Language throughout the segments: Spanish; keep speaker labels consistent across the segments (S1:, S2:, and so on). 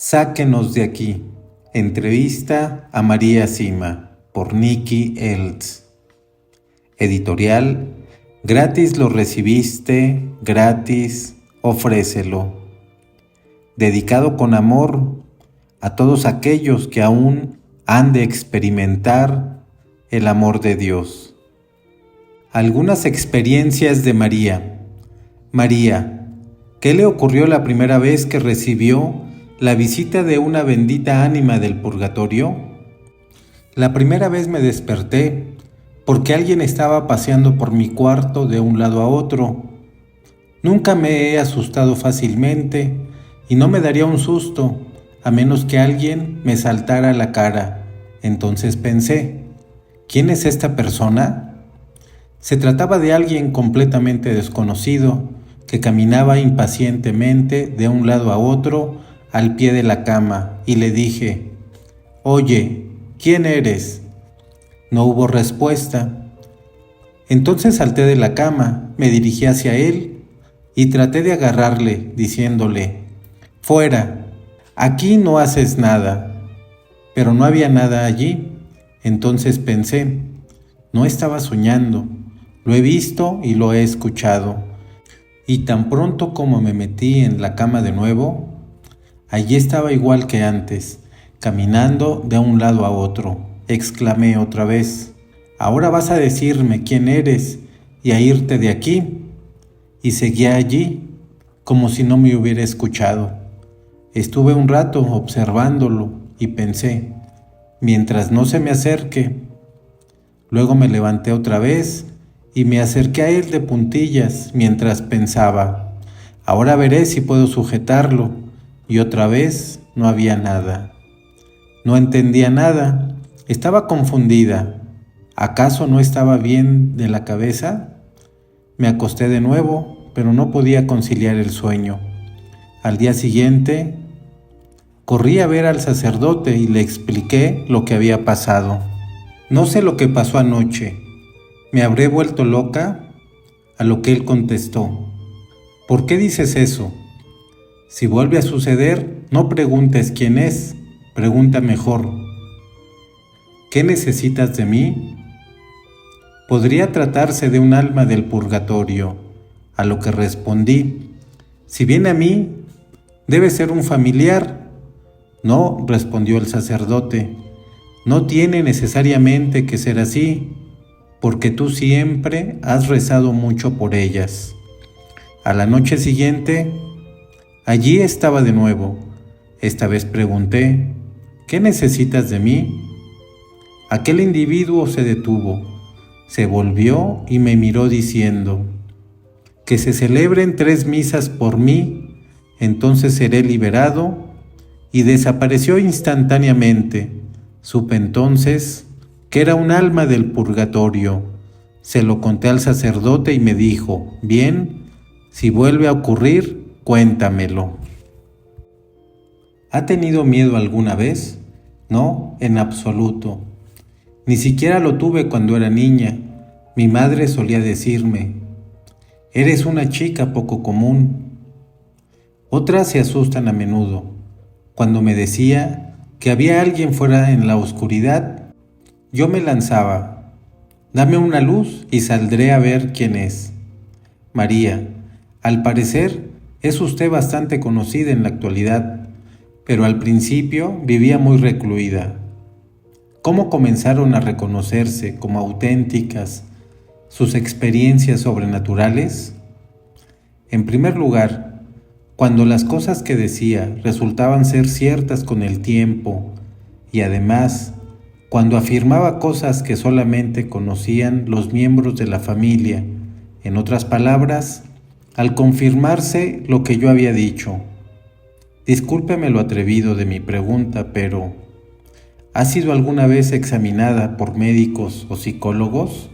S1: Sáquenos de aquí. Entrevista a María Sima por Nikki Eltz. Editorial: gratis lo recibiste, gratis ofrécelo. Dedicado con amor a todos aquellos que aún han de experimentar el amor de Dios. Algunas experiencias de María. María, ¿qué le ocurrió la primera vez que recibió la visita de una bendita ánima del purgatorio? La primera vez me desperté porque alguien estaba paseando por mi cuarto de un lado a otro. Nunca me he asustado fácilmente y no me daría un susto a menos que alguien me saltara a la cara. Entonces pensé, ¿quién es esta persona? Se trataba de alguien completamente desconocido que caminaba impacientemente de un lado a otro al pie de la cama y le dije, «Oye, ¿quién eres?». No hubo respuesta. Entonces salté de la cama, me dirigí hacia él y traté de agarrarle, diciéndole, «Fuera, aquí no haces nada». Pero no había nada allí. Entonces pensé, no estaba soñando, lo he visto y lo he escuchado. Y tan pronto como me metí en la cama de nuevo, allí estaba igual que antes, caminando de un lado a otro. Exclamé otra vez, «Ahora vas a decirme quién eres y a irte de aquí». Y seguía allí, como si no me hubiera escuchado. Estuve un rato observándolo y pensé, mientras no se me acerque. Luego me levanté otra vez y me acerqué a él de puntillas mientras pensaba, «Ahora veré si puedo sujetarlo». Y otra vez no había nada. No entendía nada. Estaba confundida. ¿Acaso no estaba bien de la cabeza? Me acosté de nuevo, pero no podía conciliar el sueño. Al día siguiente, corrí a ver al sacerdote y le expliqué lo que había pasado. «No sé lo que pasó anoche. ¿Me habré vuelto loca?». A lo que él contestó, «¿Por qué dices eso? Si vuelve a suceder, no preguntes quién es, pregunta mejor, ¿qué necesitas de mí?». Podría tratarse de un alma del purgatorio, a lo que respondí, «Si viene a mí, debe ser un familiar». «No», respondió el sacerdote, «no tiene necesariamente que ser así, porque tú siempre has rezado mucho por ellas». A la noche siguiente, allí estaba de nuevo. Esta vez pregunté, «¿Qué necesitas de mí?». Aquel individuo se detuvo, se volvió y me miró diciendo, «Que se celebren 3 misas por mí, entonces seré liberado», y desapareció instantáneamente. Supe entonces que era un alma del purgatorio. Se lo conté al sacerdote y me dijo, «Bien, si vuelve a ocurrir, cuéntamelo». ¿Ha tenido miedo alguna vez? No, en absoluto. Ni siquiera lo tuve cuando era niña. Mi madre solía decirme, «Eres una chica poco común». Otras se asustan a menudo. Cuando me decía que había alguien fuera en la oscuridad, yo me lanzaba, «Dame una luz y saldré a ver quién es». María, al parecer es usted bastante conocida en la actualidad, pero al principio vivía muy recluida. ¿Cómo comenzaron a reconocerse como auténticas sus experiencias sobrenaturales? En primer lugar, cuando las cosas que decía resultaban ser ciertas con el tiempo, y además, cuando afirmaba cosas que solamente conocían los miembros de la familia, en otras palabras, al confirmarse lo que yo había dicho. Discúlpeme lo atrevido de mi pregunta, pero ¿ha sido alguna vez examinada por médicos o psicólogos?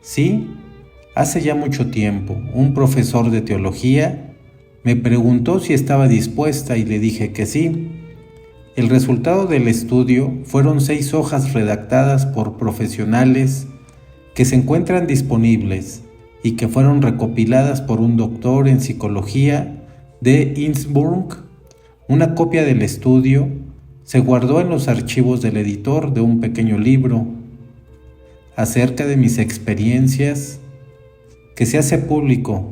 S1: Sí, hace ya mucho tiempo, un profesor de teología me preguntó si estaba dispuesta y le dije que sí. El resultado del estudio fueron 6 hojas redactadas por profesionales que se encuentran disponibles y que fueron recopiladas por un doctor en psicología de Innsbruck, Una copia del estudio se guardó en los archivos del editor de un pequeño libro acerca de mis experiencias que se hace público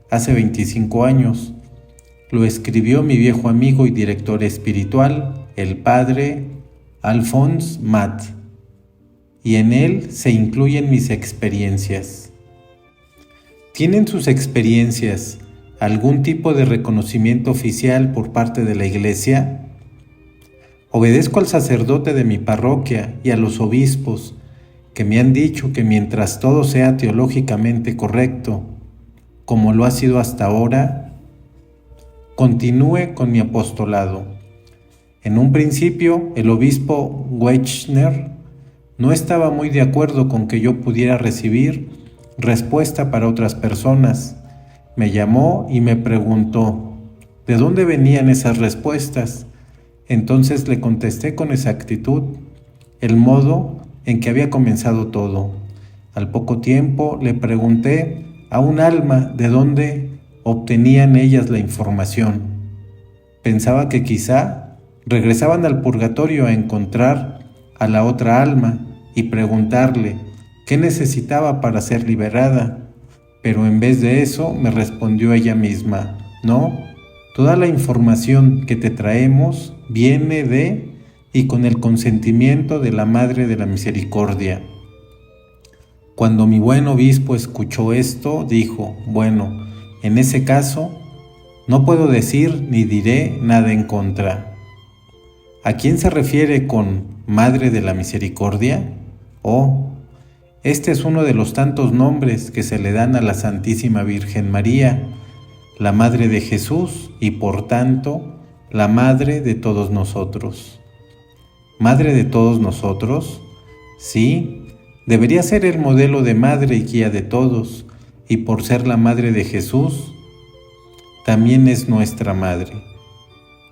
S1: hace 25 años. Lo escribió mi viejo amigo y director espiritual, el padre Alphonse Matt, y en él se incluyen mis experiencias. ¿Tienen sus experiencias algún tipo de reconocimiento oficial por parte de la Iglesia? Obedezco al sacerdote de mi parroquia y a los obispos que me han dicho que mientras todo sea teológicamente correcto, como lo ha sido hasta ahora, continúe con mi apostolado. En un principio, el obispo Wechner no estaba muy de acuerdo con que yo pudiera recibir respuesta para otras personas. Me llamó y me preguntó, ¿de dónde venían esas respuestas? Entonces le contesté con exactitud el modo en que había comenzado todo. Al poco tiempo le pregunté a un alma de dónde obtenían ellas la información. Pensaba que quizá regresaban al purgatorio a encontrar a la otra alma y preguntarle qué necesitaba para ser liberada, pero en vez de eso me respondió ella misma, no, toda la información que te traemos viene de y con el consentimiento de la Madre de la Misericordia. Cuando mi buen obispo escuchó esto, dijo, bueno, en ese caso, no puedo decir ni diré nada en contra. ¿A quién se refiere con Madre de la Misericordia? Oh, este es uno de los tantos nombres que se le dan a la Santísima Virgen María, la Madre de Jesús y por tanto, la Madre de todos nosotros. ¿Madre de todos nosotros? Sí, debería ser el modelo de madre y guía de todos, y por ser la Madre de Jesús, también es nuestra Madre.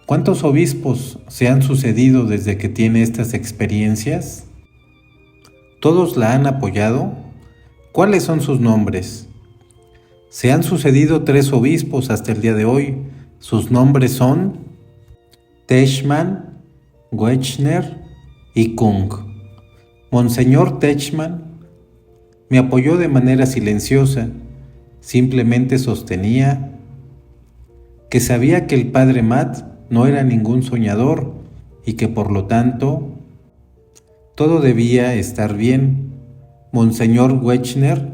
S1: ¿Cuántos obispos se han sucedido desde que tiene estas experiencias? ¿Todos la han apoyado? ¿Cuáles son sus nombres? Se han sucedido 3 obispos hasta el día de hoy. Sus nombres son Techmann, Wechner y Kung. Monseñor Techmann me apoyó de manera silenciosa, simplemente sostenía que sabía que el padre Matt no era ningún soñador y que por lo tanto todo debía estar bien. Monseñor Wechner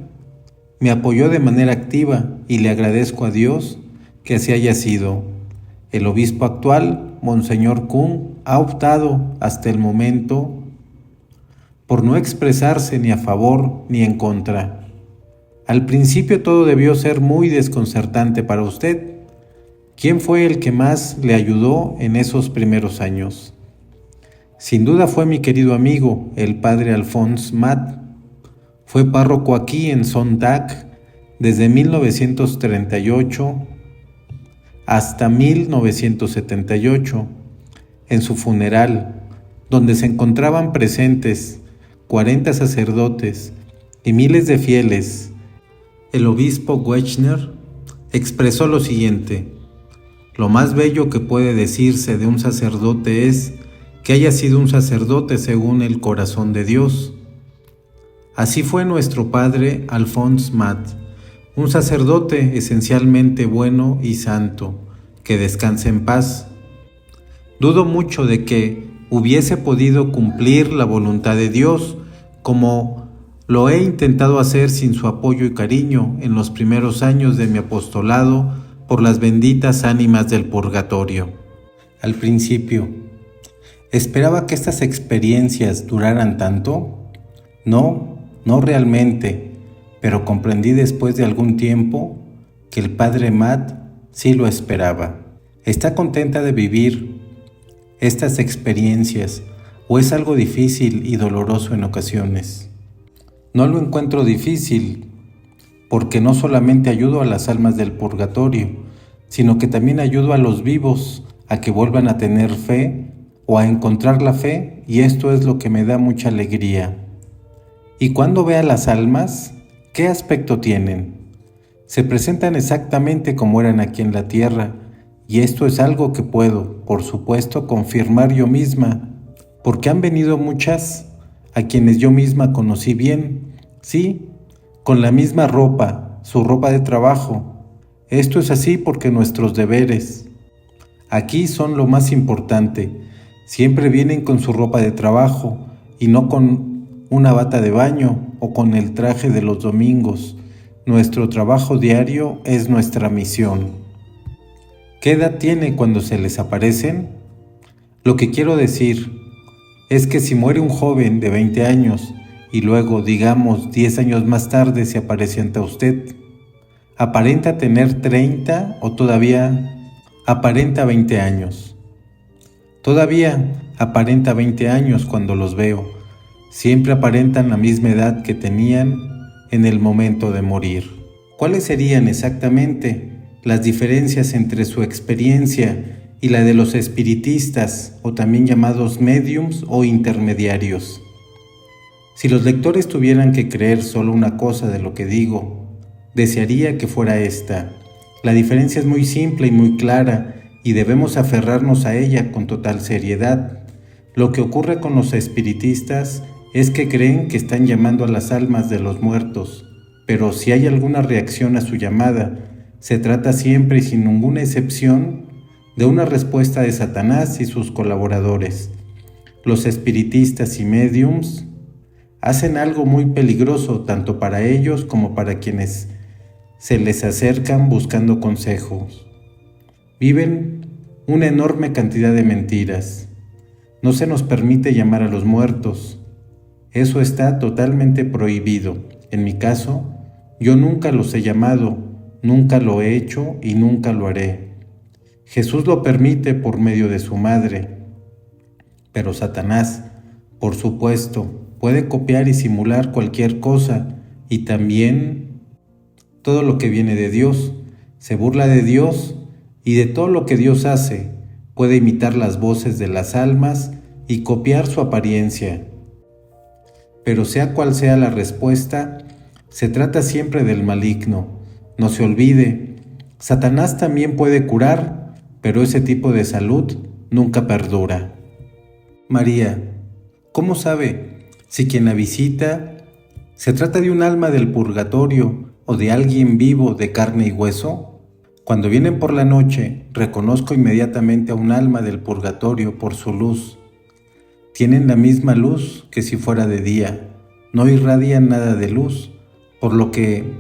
S1: me apoyó de manera activa y le agradezco a Dios que así haya sido. El obispo actual, Monseñor Kung, ha optado hasta el momento por no expresarse ni a favor ni en contra. Al principio todo debió ser muy desconcertante para usted. ¿Quién fue el que más le ayudó en esos primeros años? Sin duda fue mi querido amigo, el padre Alphonse Matt. Fue párroco aquí en Sonntag desde 1938 hasta 1978. En su funeral, donde se encontraban presentes 40 sacerdotes y miles de fieles, el obispo Wechner expresó lo siguiente: lo más bello que puede decirse de un sacerdote es que haya sido un sacerdote según el corazón de Dios. Así fue nuestro padre Alphonse Matt, un sacerdote esencialmente bueno y santo, que descanse en paz. Dudo mucho de que hubiese podido cumplir la voluntad de Dios, como lo he intentado hacer sin su apoyo y cariño en los primeros años de mi apostolado por las benditas ánimas del purgatorio. Al principio, ¿esperaba que estas experiencias duraran tanto? No realmente, pero comprendí después de algún tiempo que el padre Matt sí lo esperaba. ¿Está contenta de vivir estas experiencias o es algo difícil y doloroso en ocasiones? No lo encuentro difícil, porque no solamente ayudo a las almas del purgatorio, sino que también ayudo a los vivos a que vuelvan a tener fe o a encontrar la fe, y esto es lo que me da mucha alegría. Y cuando vea las almas, ¿qué aspecto tienen? Se presentan exactamente como eran aquí en la tierra, Y esto es algo que puedo, por supuesto, confirmar yo misma, porque han venido muchas a quienes yo misma conocí bien, sí, con la misma ropa, su ropa de trabajo. Esto es así porque nuestros deberes aquí son lo más importante. Siempre vienen con su ropa de trabajo y no con una bata de baño o con el traje de los domingos. Nuestro trabajo diario es nuestra misión. ¿Qué edad tiene cuando se les aparecen? Lo que quiero decir es que si muere un joven de 20 años y luego, digamos, 10 años más tarde se aparece ante usted, ¿aparenta tener 30 o todavía aparenta 20 años? Todavía aparenta 20 años cuando los veo. Siempre aparentan la misma edad que tenían en el momento de morir. ¿Cuáles serían exactamente las diferencias entre su experiencia y la de los espiritistas, o también llamados médiums o intermediarios? Si los lectores tuvieran que creer solo una cosa de lo que digo, desearía que fuera esta. La diferencia es muy simple y muy clara, y debemos aferrarnos a ella con total seriedad. Lo que ocurre con los espiritistas es que creen que están llamando a las almas de los muertos, pero si hay alguna reacción a su llamada, se trata siempre y sin ninguna excepción de una respuesta de Satanás y sus colaboradores. Los espiritistas y médiums hacen algo muy peligroso tanto para ellos como para quienes se les acercan buscando consejos. Viven una enorme cantidad de mentiras. No se nos permite llamar a los muertos. Eso está totalmente prohibido. En mi caso, yo nunca los he llamado, nunca lo he hecho y nunca lo haré. Jesús lo permite por medio de su madre. Pero Satanás, por supuesto, puede copiar y simular cualquier cosa, y también todo lo que viene de Dios. Se burla de Dios y de todo lo que Dios hace. Puede imitar las voces de las almas y copiar su apariencia. Pero sea cual sea la respuesta, se trata siempre del maligno. No se olvide, Satanás también puede curar, pero ese tipo de salud nunca perdura. María, ¿cómo sabe si quien la visita se trata de un alma del purgatorio o de alguien vivo de carne y hueso? Cuando vienen por la noche, reconozco inmediatamente a un alma del purgatorio por su luz. Tienen la misma luz que si fuera de día, no irradian nada de luz, por lo que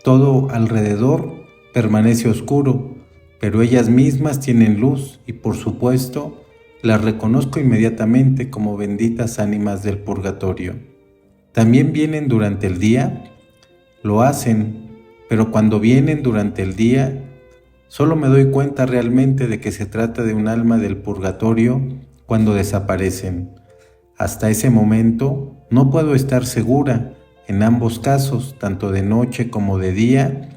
S1: todo alrededor permanece oscuro, pero ellas mismas tienen luz y por supuesto las reconozco inmediatamente como benditas ánimas del purgatorio. ¿También vienen durante el día? Lo hacen, pero cuando vienen durante el día, solo me doy cuenta realmente de que se trata de un alma del purgatorio cuando desaparecen. Hasta ese momento no puedo estar segura. En ambos casos, tanto de noche como de día,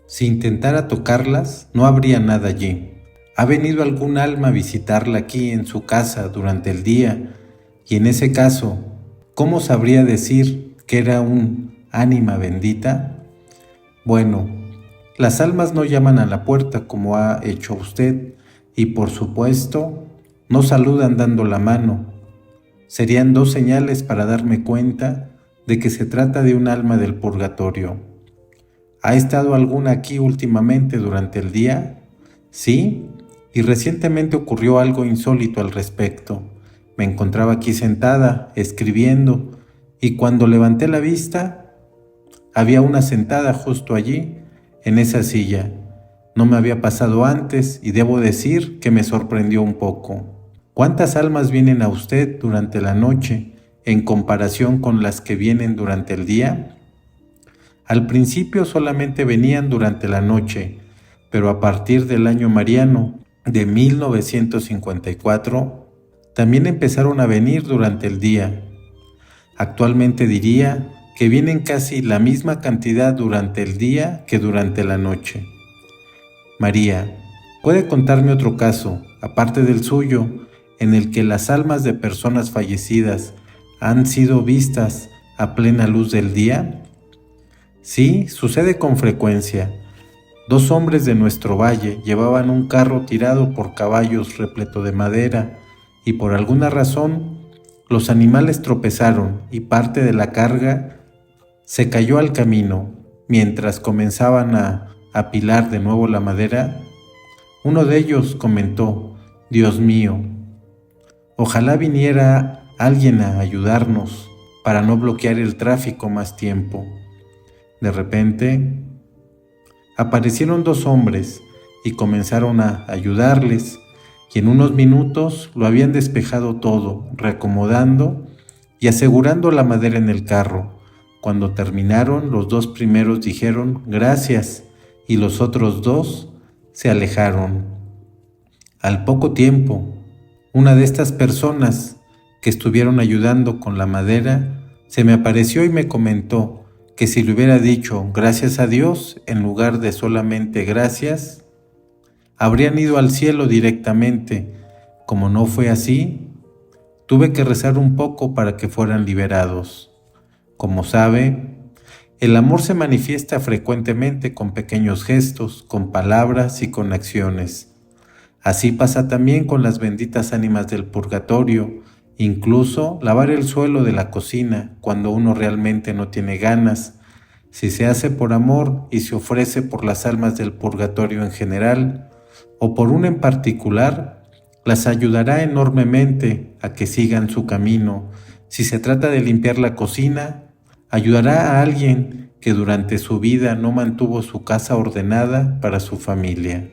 S1: si intentara tocarlas, no habría nada allí. ¿Ha venido algún alma a visitarla aquí en su casa durante el día? Y en ese caso, ¿cómo sabría decir que era un ánima bendita? Bueno, las almas no llaman a la puerta como ha hecho usted, y por supuesto, no saludan dando la mano. Serían dos señales para darme cuenta de que se trata de un alma del purgatorio. ¿Ha estado alguna aquí últimamente durante el día? Sí, y recientemente ocurrió algo insólito al respecto. Me encontraba aquí sentada, escribiendo, y cuando levanté la vista, había una sentada justo allí, en esa silla. No me había pasado antes y debo decir que me sorprendió un poco. ¿Cuántas almas vienen a usted durante la noche en comparación con las que vienen durante el día? Al principio solamente venían durante la noche, pero a partir del año mariano de 1954, también empezaron a venir durante el día. Actualmente diría que vienen casi la misma cantidad durante el día que durante la noche. María, ¿puede contarme otro caso, aparte del suyo, en el que las almas de personas fallecidas han sido vistas a plena luz del día? Sí, sucede con frecuencia. 2 hombres de nuestro valle llevaban un carro tirado por caballos repleto de madera, y por alguna razón los animales tropezaron y parte de la carga se cayó al camino. Mientras comenzaban a apilar de nuevo la madera, uno de ellos comentó: «Dios mío, ojalá viniera alguien a ayudarnos para no bloquear el tráfico más tiempo». De repente, aparecieron 2 hombres y comenzaron a ayudarles, y en unos minutos lo habían despejado todo, reacomodando y asegurando la madera en el carro. Cuando terminaron, los 2 primeros dijeron «gracias» y los otros 2 se alejaron. Al poco tiempo, una de estas personas que estuvieron ayudando con la madera se me apareció y me comentó que si le hubiera dicho «gracias a Dios» en lugar de solamente «gracias», habrían ido al cielo directamente. Como no fue así, tuve que rezar un poco para que fueran liberados. Como sabe, el amor se manifiesta frecuentemente con pequeños gestos, con palabras y con acciones. Así pasa también con las benditas ánimas del purgatorio, incluso lavar el suelo de la cocina cuando uno realmente no tiene ganas. Si se hace por amor y se ofrece por las almas del purgatorio en general, o por una en particular, las ayudará enormemente a que sigan su camino. Si se trata de limpiar la cocina, ayudará a alguien que durante su vida no mantuvo su casa ordenada para su familia.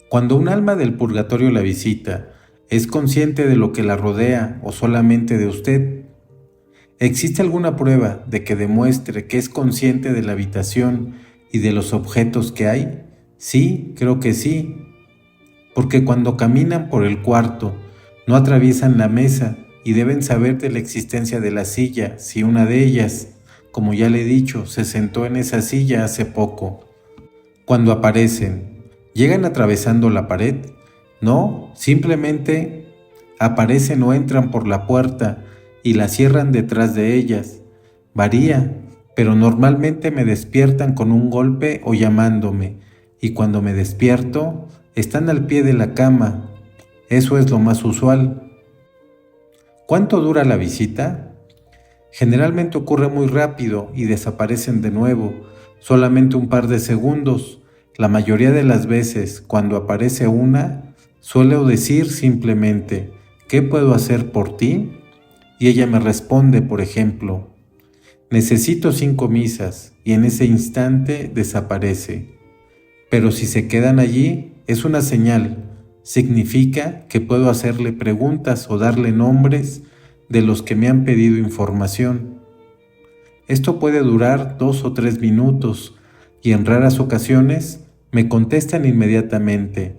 S1: Cuando un alma del purgatorio la visita, ¿es consciente de lo que la rodea o solamente de usted? ¿Existe alguna prueba de que demuestre que es consciente de la habitación y de los objetos que hay? Sí, creo que sí, porque cuando caminan por el cuarto, no atraviesan la mesa y deben saber de la existencia de la silla si una de ellas, como ya le he dicho, se sentó en esa silla hace poco. Cuando aparecen, ¿llegan atravesando la pared? No, simplemente aparecen o entran por la puerta y la cierran detrás de ellas. Varía, pero normalmente me despiertan con un golpe o llamándome, y cuando me despierto, están al pie de la cama. Eso es lo más usual. ¿Cuánto dura la visita? Generalmente ocurre muy rápido y desaparecen de nuevo, solamente un par de segundos. La mayoría de las veces, cuando aparece una, suelo decir simplemente «¿qué puedo hacer por ti?». Y ella me responde, por ejemplo, «necesito 5 misas», y en ese instante desaparece. Pero si se quedan allí, es una señal. Significa que puedo hacerle preguntas o darle nombres de los que me han pedido información. Esto puede durar 2 o 3 minutos y en raras ocasiones me contestan inmediatamente.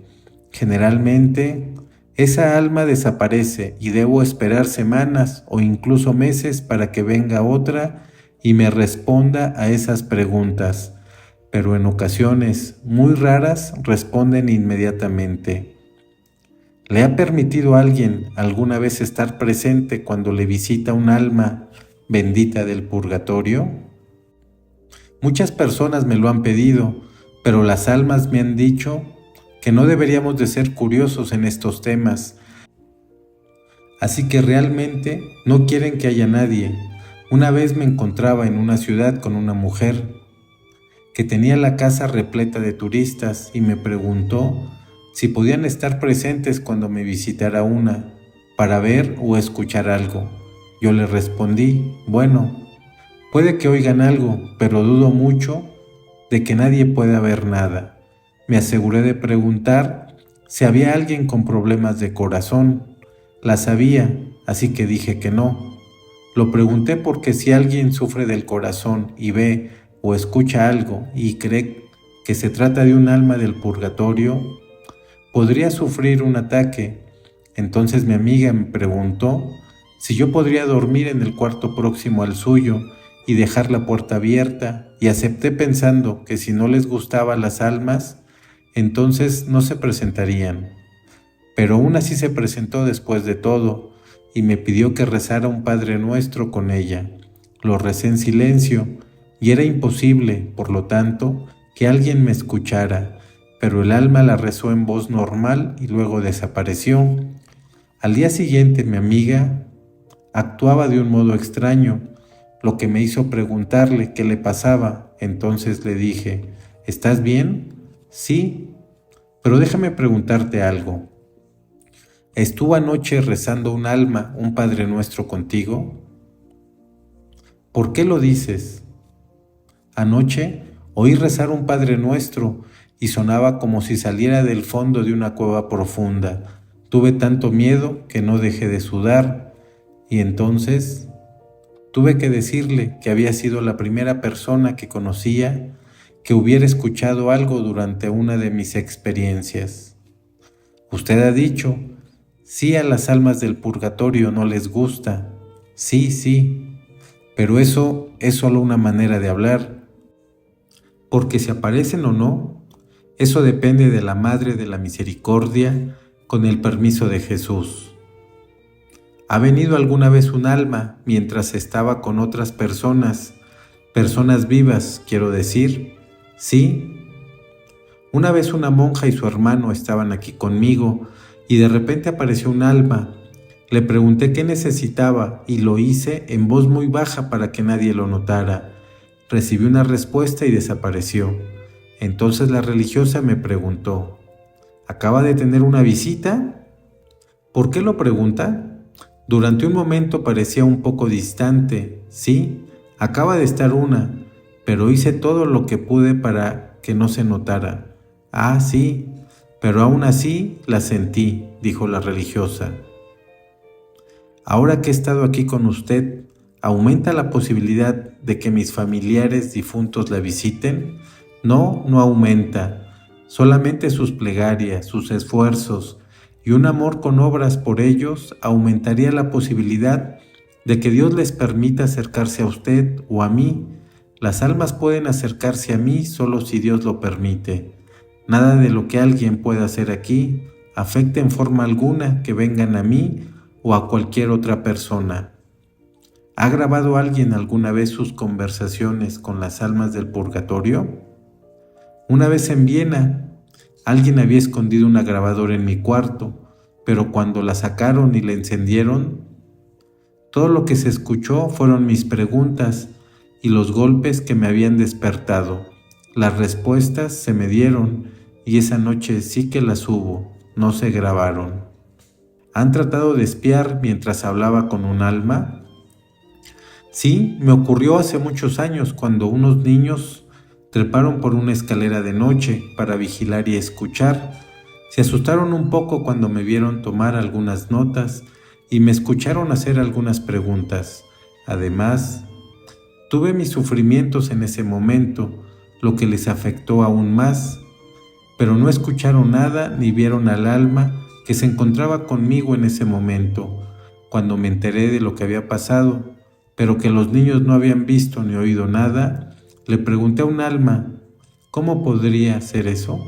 S1: Generalmente, esa alma desaparece y debo esperar semanas o incluso meses para que venga otra y me responda a esas preguntas. Pero en ocasiones muy raras responden inmediatamente. ¿Le ha permitido a alguien alguna vez estar presente cuando le visita un alma bendita del purgatorio? Muchas personas me lo han pedido, pero las almas me han dicho que no deberíamos de ser curiosos en estos temas, así que realmente no quieren que haya nadie. Una vez me encontraba en una ciudad con una mujer que tenía la casa repleta de turistas y me preguntó si podían estar presentes cuando me visitara una, para ver o escuchar algo. Yo le respondí, bueno, puede que oigan algo, pero dudo mucho de que nadie pueda ver nada. Me aseguré de preguntar si había alguien con problemas de corazón. Las había, así que dije que no. Lo pregunté porque si alguien sufre del corazón y ve o escucha algo y cree que se trata de un alma del purgatorio, podría sufrir un ataque. Entonces mi amiga me preguntó si yo podría dormir en el cuarto próximo al suyo y dejar la puerta abierta, y acepté pensando que si no les gustaban las almas, entonces no se presentarían. Pero aún así se presentó después de todo y me pidió que rezara un Padre Nuestro con ella. Lo recé en silencio y era imposible, por lo tanto, que alguien me escuchara, pero el alma la rezó en voz normal y luego desapareció. Al día siguiente mi amiga actuaba de un modo extraño, lo que me hizo preguntarle qué le pasaba. Entonces le dije: ¿estás bien? Sí, pero déjame preguntarte algo. ¿Estuvo anoche rezando un alma, un Padre Nuestro contigo? ¿Por qué lo dices? Anoche oí rezar un Padre Nuestro y sonaba como si saliera del fondo de una cueva profunda. Tuve tanto miedo que no dejé de sudar y entonces tuve que decirle que había sido la primera persona que conocía que hubiera escuchado algo durante una de mis experiencias. Usted ha dicho, sí, a las almas del purgatorio no les gusta. Sí, sí, pero eso es solo una manera de hablar, porque si aparecen o no, eso depende de la Madre de la Misericordia con el permiso de Jesús. ¿Ha venido alguna vez un alma mientras estaba con otras personas vivas, quiero decir? Sí. Una vez una monja y su hermano estaban aquí conmigo y de repente apareció un alma. Le pregunté qué necesitaba y lo hice en voz muy baja para que nadie lo notara. Recibí una respuesta y desapareció. Entonces la religiosa me preguntó: ¿acaba de tener una visita? ¿Por qué lo pregunta? Durante un momento parecía un poco distante. Sí, acaba de estar una, pero hice todo lo que pude para que no se notara. Ah, sí, pero aún así la sentí, dijo la religiosa. Ahora que he estado aquí con usted, ¿aumenta la posibilidad de que mis familiares difuntos la visiten? No, no aumenta. Solamente sus plegarias, sus esfuerzos y un amor con obras por ellos aumentaría la posibilidad de que Dios les permita acercarse a usted o a mí. Las almas pueden acercarse a mí solo si Dios lo permite. Nada de lo que alguien pueda hacer aquí afecta en forma alguna que vengan a mí o a cualquier otra persona. ¿Ha grabado alguien alguna vez sus conversaciones con las almas del purgatorio? Una vez en Viena, alguien había escondido una grabadora en mi cuarto, pero cuando la sacaron y la encendieron, todo lo que se escuchó fueron mis preguntas y los golpes que me habían despertado. Las respuestas se me dieron y esa noche sí que las hubo, no se grabaron. ¿Han tratado de espiar mientras hablaba con un alma? Sí, me ocurrió hace muchos años cuando unos niños treparon por una escalera de noche para vigilar y escuchar. Se asustaron un poco cuando me vieron tomar algunas notas y me escucharon hacer algunas preguntas. Además, tuve mis sufrimientos en ese momento, lo que les afectó aún más, pero no escucharon nada ni vieron al alma que se encontraba conmigo en ese momento, cuando me enteré de lo que había pasado, pero que los niños no habían visto ni oído nada. Le pregunté a un alma, ¿cómo podría ser eso?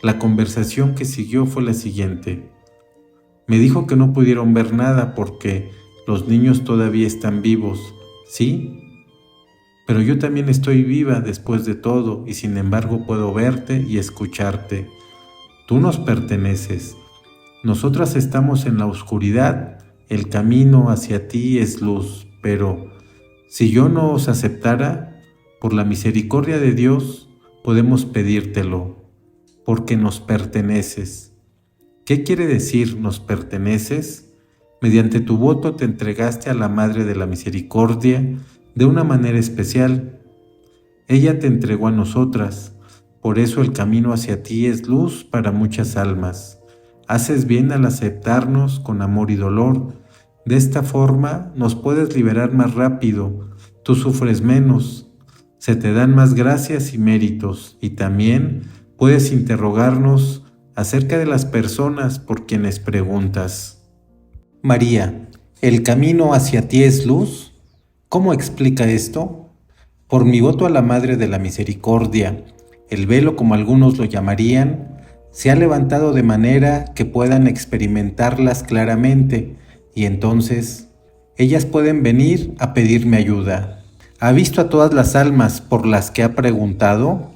S1: La conversación que siguió fue la siguiente. Me dijo que no pudieron ver nada porque los niños todavía están vivos, ¿sí? Pero yo también estoy viva después de todo y sin embargo puedo verte y escucharte. Tú nos perteneces. Nosotras estamos en la oscuridad, el camino hacia ti es luz, pero si yo no os aceptara, por la misericordia de Dios podemos pedírtelo, porque nos perteneces. ¿Qué quiere decir nos perteneces? Mediante tu voto te entregaste a la Madre de la Misericordia de una manera especial. Ella te entregó a nosotras, por eso el camino hacia ti es luz para muchas almas. Haces bien al aceptarnos con amor y dolor. De esta forma nos puedes liberar más rápido, tú sufres menos, se te dan más gracias y méritos, y también puedes interrogarnos acerca de las personas por quienes preguntas. María, ¿el camino hacia ti es luz? ¿Cómo explica esto? Por mi voto a la Madre de la Misericordia, el velo, como algunos lo llamarían, se ha levantado de manera que puedan experimentarlas claramente y entonces ellas pueden venir a pedirme ayuda. ¿Ha visto a todas las almas por las que ha preguntado?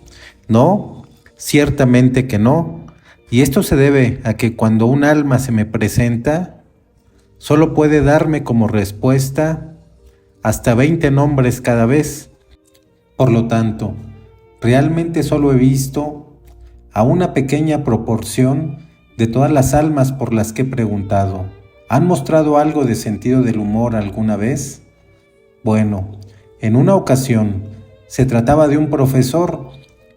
S1: No, ciertamente que no. Y esto se debe a que cuando un alma se me presenta, solo puede darme como respuesta hasta 20 nombres cada vez. Por lo tanto, realmente solo he visto a una pequeña proporción de todas las almas por las que he preguntado. ¿Han mostrado algo de sentido del humor alguna vez? Bueno, en una ocasión se trataba de un profesor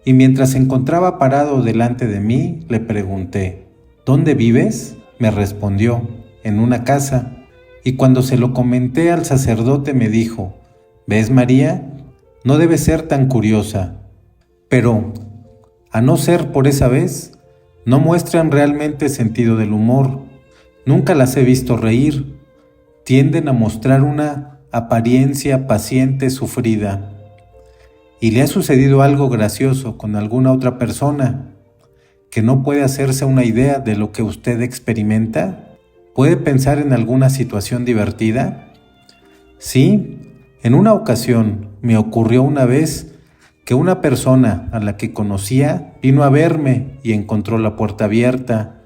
S1: y mientras se encontraba parado delante de mí, le pregunté, ¿dónde vives? Me respondió, en una casa. Y cuando se lo comenté al sacerdote me dijo, ¿ves, María? No debes ser tan curiosa. Pero, a no ser por esa vez, no muestran realmente sentido del humor. Nunca las he visto reír. Tienden a mostrar una apariencia paciente sufrida. ¿Y le ha sucedido algo gracioso con alguna otra persona que no puede hacerse una idea de lo que usted experimenta? ¿Puede pensar en alguna situación divertida? Sí, en una ocasión me ocurrió una vez que una persona a la que conocía vino a verme y encontró la puerta abierta.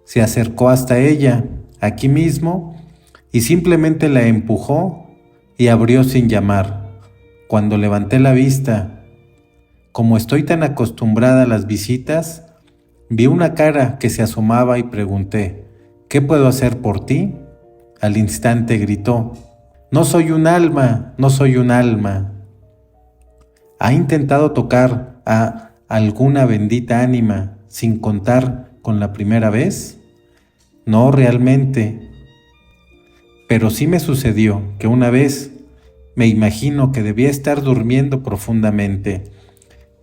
S1: Se acercó hasta ella, aquí mismo, y simplemente la empujó y abrió sin llamar. Cuando levanté la vista, como estoy tan acostumbrada a las visitas, vi una cara que se asomaba y pregunté, ¿qué puedo hacer por ti? Al instante gritó, no soy un alma, no soy un alma. ¿Ha intentado tocar a alguna bendita ánima sin contar con la primera vez? No realmente, pero sí me sucedió que una vez me imagino que debía estar durmiendo profundamente.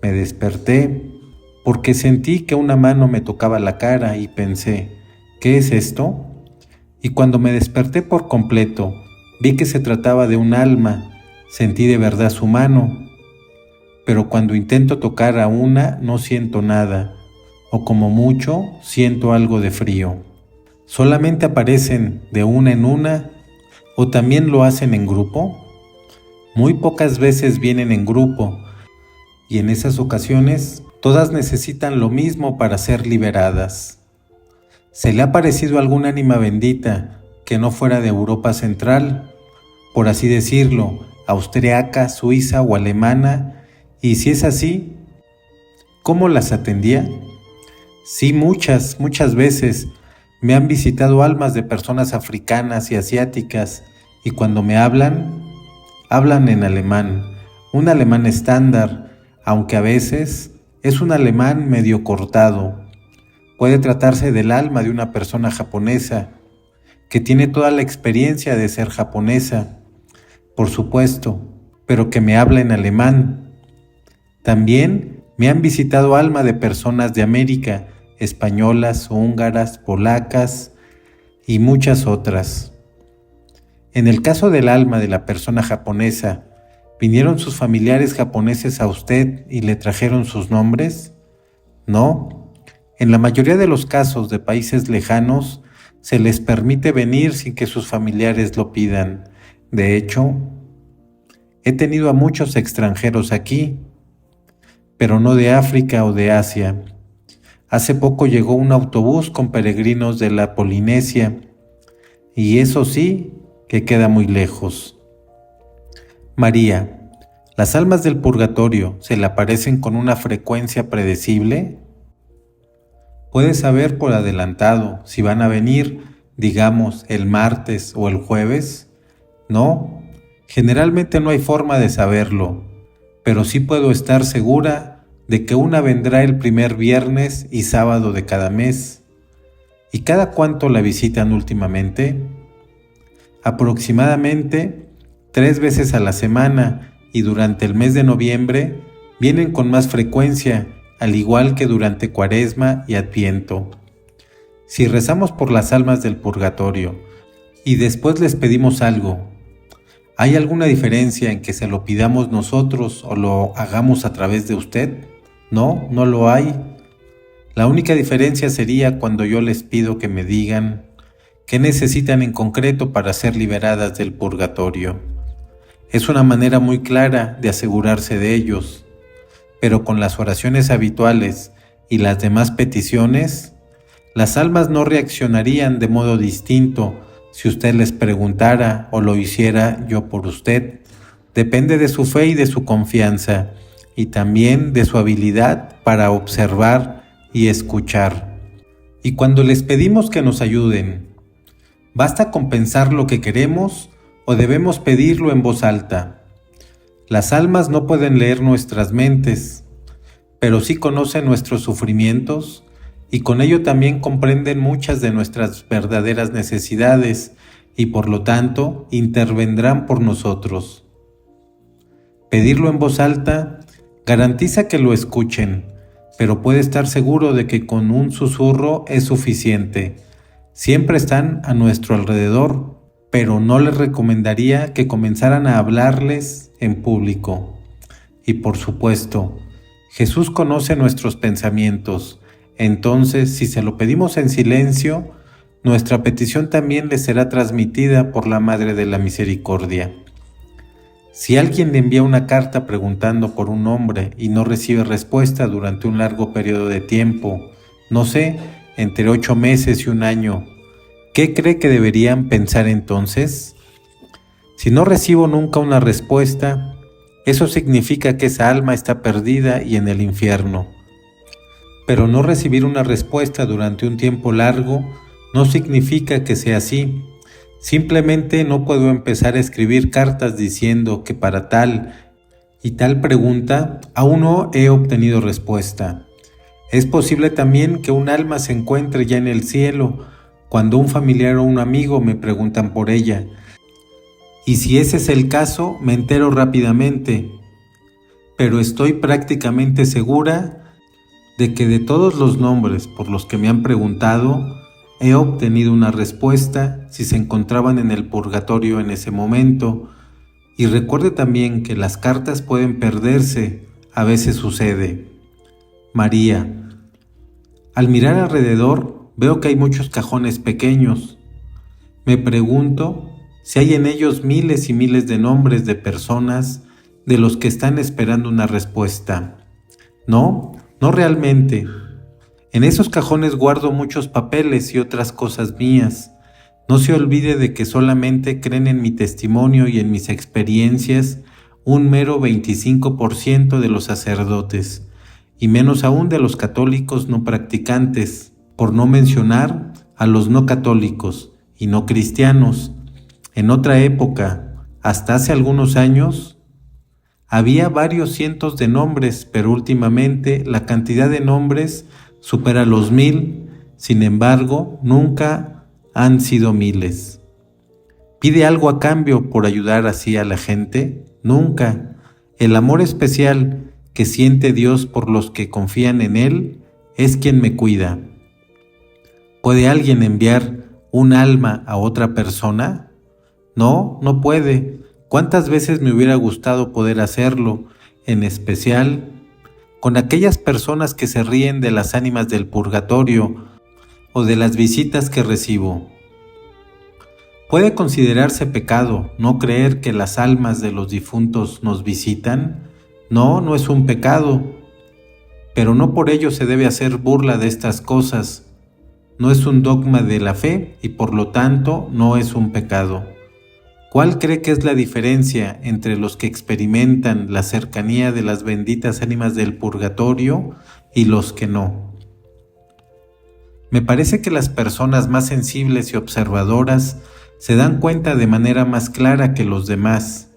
S1: Me desperté porque sentí que una mano me tocaba la cara y pensé, ¿qué es esto? Y cuando me desperté por completo, vi que se trataba de un alma, sentí de verdad su mano, pero cuando intento tocar a una no siento nada, o como mucho siento algo de frío. ¿Solamente aparecen de una en una o también lo hacen en grupo? Muy pocas veces vienen en grupo y en esas ocasiones todas necesitan lo mismo para ser liberadas. ¿Se le ha parecido alguna ánima bendita que no fuera de Europa Central, por así decirlo, austriaca, suiza o alemana? Y si es así, ¿cómo las atendía? Sí, muchas veces me han visitado almas de personas africanas y asiáticas y cuando me hablan en alemán, un alemán estándar, aunque a veces es un alemán medio cortado. Puede tratarse del alma de una persona japonesa, que tiene toda la experiencia de ser japonesa, por supuesto, pero que me habla en alemán. También me han visitado alma de personas de América, españolas, húngaras, polacas y muchas otras. En el caso del alma de la persona japonesa, ¿vinieron sus familiares japoneses a usted y le trajeron sus nombres? No. En la mayoría de los casos de países lejanos, se les permite venir sin que sus familiares lo pidan. De hecho, he tenido a muchos extranjeros aquí, pero no de África o de Asia. Hace poco llegó un autobús con peregrinos de la Polinesia, y eso sí, que queda muy lejos. María, ¿las almas del purgatorio se le aparecen con una frecuencia predecible? ¿Puede saber por adelantado si van a venir, digamos, el martes o el jueves? No, generalmente no hay forma de saberlo, pero sí puedo estar segura de que una vendrá el primer viernes y sábado de cada mes. ¿Y cada cuánto la visitan últimamente? Aproximadamente 3 veces a la semana y durante el mes de noviembre vienen con más frecuencia, al igual que durante Cuaresma y Adviento. Si rezamos por las almas del purgatorio y después les pedimos algo, ¿hay alguna diferencia en que se lo pidamos nosotros o lo hagamos a través de usted? No, no lo hay. La única diferencia sería cuando yo les pido que me digan qué necesitan en concreto para ser liberadas del purgatorio. Es una manera muy clara de asegurarse de ellos. pero con las oraciones habituales y las demás peticiones, las almas no reaccionarían de modo distinto si usted les preguntara o lo hiciera yo por usted. Depende de su fe y de su confianza, y también de su habilidad para observar y escuchar. Y cuando les pedimos que nos ayuden, ¿basta con pensar lo que queremos o debemos pedirlo en voz alta? Las almas no pueden leer nuestras mentes, pero sí conocen nuestros sufrimientos y con ello también comprenden muchas de nuestras verdaderas necesidades y por lo tanto intervendrán por nosotros. Pedirlo en voz alta garantiza que lo escuchen, pero puede estar seguro de que con un susurro es suficiente. Siempre están a nuestro alrededor, pero no les recomendaría que comenzaran a hablarles en público. Y por supuesto, Jesús conoce nuestros pensamientos, entonces si se lo pedimos en silencio, nuestra petición también le será transmitida por la Madre de la Misericordia. Si alguien le envía una carta preguntando por un nombre y no recibe respuesta durante un largo periodo de tiempo, no sé, entre 8 meses y un año, ¿qué cree que deberían pensar entonces? Si no recibo nunca una respuesta, eso significa que esa alma está perdida y en el infierno. Pero no recibir una respuesta durante un tiempo largo no significa que sea así. Simplemente no puedo empezar a escribir cartas diciendo que para tal y tal pregunta aún no he obtenido respuesta. Es posible también que un alma se encuentre ya en el cielo cuando un familiar o un amigo me preguntan por ella. Y si ese es el caso, me entero rápidamente. Pero estoy prácticamente segura de que de todos los nombres por los que me han preguntado, he obtenido una respuesta si se encontraban en el purgatorio en ese momento. Y recuerde también que las cartas pueden perderse, a veces sucede. María. Al mirar alrededor, veo que hay muchos cajones pequeños. Me pregunto si hay en ellos miles y miles de nombres de personas de los que están esperando una respuesta. No realmente. En esos cajones guardo muchos papeles y otras cosas mías. No se olvide de que solamente creen en mi testimonio y en mis experiencias un mero 25% de los sacerdotes, y menos aún de los católicos no practicantes, por no mencionar a los no católicos y no cristianos. En otra época, hasta hace algunos años, había varios cientos de nombres, pero últimamente la cantidad de nombres supera los 1000, sin embargo, nunca han sido miles. ¿Pide algo a cambio por ayudar así a la gente? Nunca. El amor especial que siente Dios por los que confían en Él es quien me cuida. ¿Puede alguien enviar un alma a otra persona? No puede. ¿Cuántas veces me hubiera gustado poder hacerlo, en especial con aquellas personas que se ríen de las ánimas del purgatorio o de las visitas que recibo? ¿Puede considerarse pecado no creer que las almas de los difuntos nos visitan? No es un pecado, pero no por ello se debe hacer burla de estas cosas. No es un dogma de la fe y por lo tanto no es un pecado. ¿Cuál cree que es la diferencia entre los que experimentan la cercanía de las benditas ánimas del purgatorio y los que no? Me parece que las personas más sensibles y observadoras se dan cuenta de manera más clara que los demás.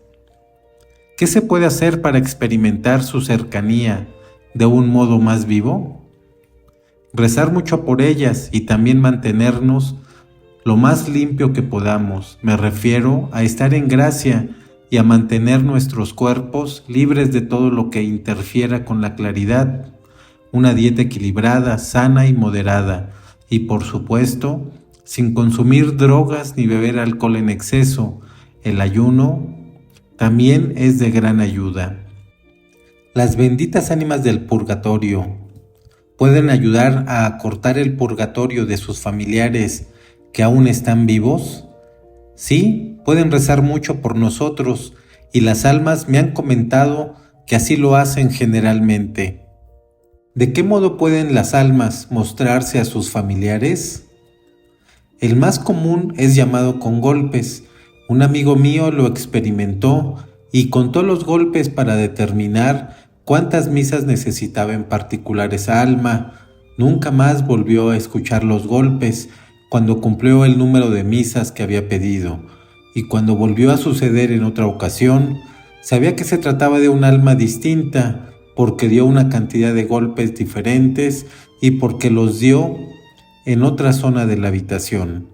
S1: ¿Qué se puede hacer para experimentar su cercanía de un modo más vivo? Rezar mucho por ellas y también mantenernos lo más limpio que podamos. Me refiero a estar en gracia y a mantener nuestros cuerpos libres de todo lo que interfiera con la claridad. Una dieta equilibrada, sana y moderada. Y por supuesto, sin consumir drogas ni beber alcohol en exceso. El ayuno también es de gran ayuda. Las benditas ánimas del purgatorio pueden ayudar a acortar el purgatorio de sus familiares que aún están vivos. Sí, pueden rezar mucho por nosotros y las almas me han comentado que así lo hacen generalmente. ¿De qué modo pueden las almas mostrarse a sus familiares? El más común es llamado con golpes. Un amigo mío lo experimentó y contó los golpes para determinar cuántas misas necesitaba en particular esa alma. Nunca más volvió a escuchar los golpes cuando cumplió el número de misas que había pedido, y cuando volvió a suceder en otra ocasión, sabía que se trataba de un alma distinta, porque dio una cantidad de golpes diferentes y porque los dio en otra zona de la habitación.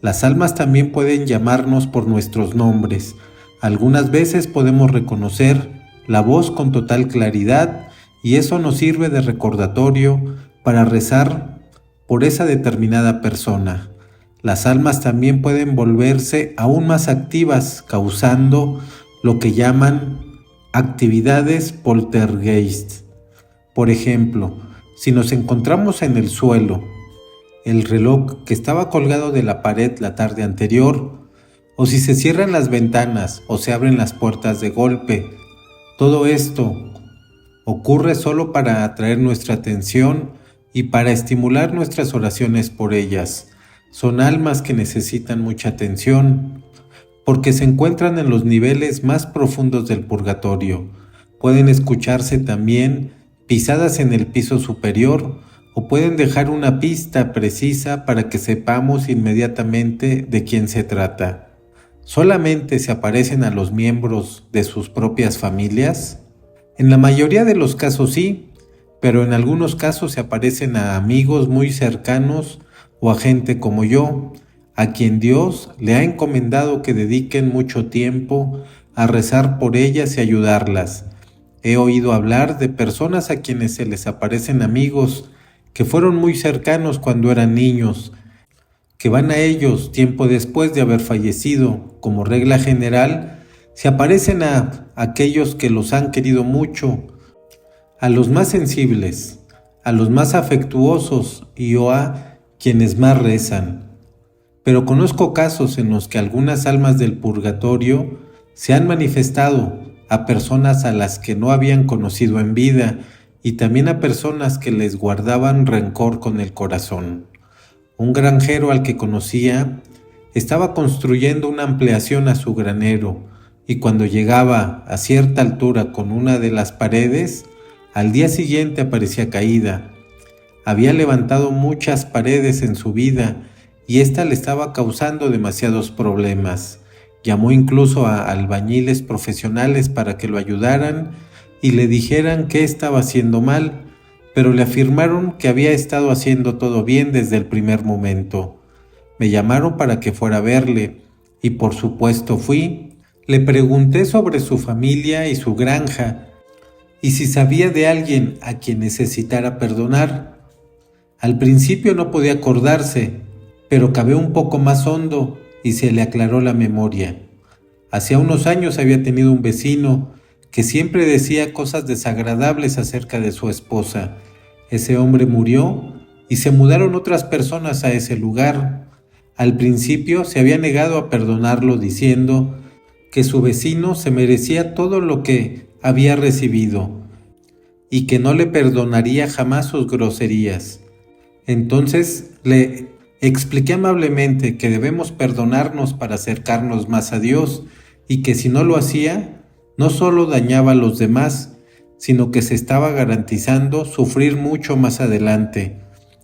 S1: Las almas también pueden llamarnos por nuestros nombres. Algunas veces podemos reconocer la voz con total claridad y eso nos sirve de recordatorio para rezar por esa determinada persona. Las almas también pueden volverse aún más activas, causando lo que llaman actividades poltergeist. Por ejemplo, si nos encontramos en el suelo, el reloj que estaba colgado de la pared la tarde anterior, o si se cierran las ventanas o se abren las puertas de golpe, todo esto ocurre solo para atraer nuestra atención y para estimular nuestras oraciones por ellas. Son almas que necesitan mucha atención, porque se encuentran en los niveles más profundos del purgatorio. Pueden escucharse también pisadas en el piso superior o pueden dejar una pista precisa para que sepamos inmediatamente de quién se trata. ¿Solamente se aparecen a los miembros de sus propias familias? En la mayoría de los casos sí, pero en algunos casos se aparecen a amigos muy cercanos o a gente como yo, a quien Dios le ha encomendado que dediquen mucho tiempo a rezar por ellas y ayudarlas. He oído hablar de personas a quienes se les aparecen amigos que fueron muy cercanos cuando eran niños, que van a ellos tiempo después de haber fallecido. Como regla general, se aparecen a aquellos que los han querido mucho, a los más sensibles, a los más afectuosos y o a quienes más rezan. Pero conozco casos en los que algunas almas del purgatorio se han manifestado a personas a las que no habían conocido en vida y también a personas que les guardaban rencor con el corazón. Un granjero al que conocía estaba construyendo una ampliación a su granero y cuando llegaba a cierta altura con una de las paredes, al día siguiente aparecía caída. Había levantado muchas paredes en su vida y ésta le estaba causando demasiados problemas. Llamó incluso a albañiles profesionales para que lo ayudaran y le dijeran qué estaba haciendo mal, pero le afirmaron que había estado haciendo todo bien desde el primer momento. Me llamaron para que fuera a verle y por supuesto fui. Le pregunté sobre su familia y su granja y si sabía de alguien a quien necesitara perdonar. Al principio no podía acordarse, pero cavé un poco más hondo y se le aclaró la memoria. Hacía unos años había tenido un vecino que siempre decía cosas desagradables acerca de su esposa. Ese hombre murió y se mudaron otras personas a ese lugar. Al principio se había negado a perdonarlo diciendo que su vecino se merecía todo lo que había recibido y que no le perdonaría jamás sus groserías. Entonces le expliqué amablemente que debemos perdonarnos para acercarnos más a Dios y que si no lo hacía, no solo dañaba a los demás, sino que se estaba garantizando sufrir mucho más adelante.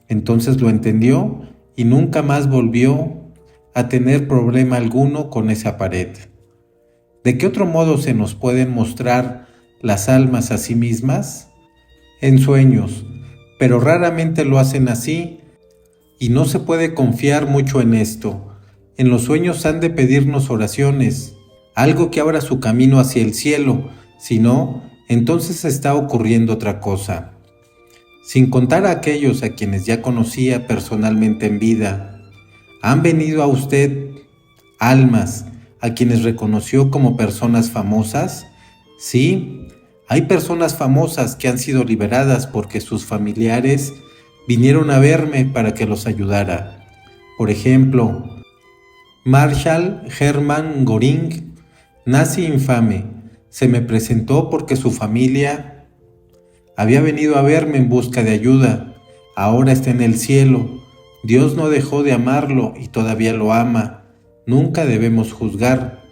S1: Entonces lo entendió y nunca más volvió a tener problema alguno con esa pared. ¿De qué otro modo se nos pueden mostrar las almas a sí mismas? En sueños, pero raramente lo hacen así y no se puede confiar mucho en esto. En los sueños han de pedirnos oraciones, algo que abra su camino hacia el cielo, si no, entonces está ocurriendo otra cosa. Sin contar a aquellos a quienes ya conocía personalmente en vida, ¿han venido a usted almas a quienes reconoció como personas famosas? Sí, hay personas famosas que han sido liberadas porque sus familiares vinieron a verme para que los ayudara. Por ejemplo, Marshall Hermann Göring, nazi infame, Se me presentó porque su familia había venido a verme en busca de ayuda. Ahora está en el cielo. Dios no dejó de amarlo y todavía lo ama. Nunca debemos juzgar.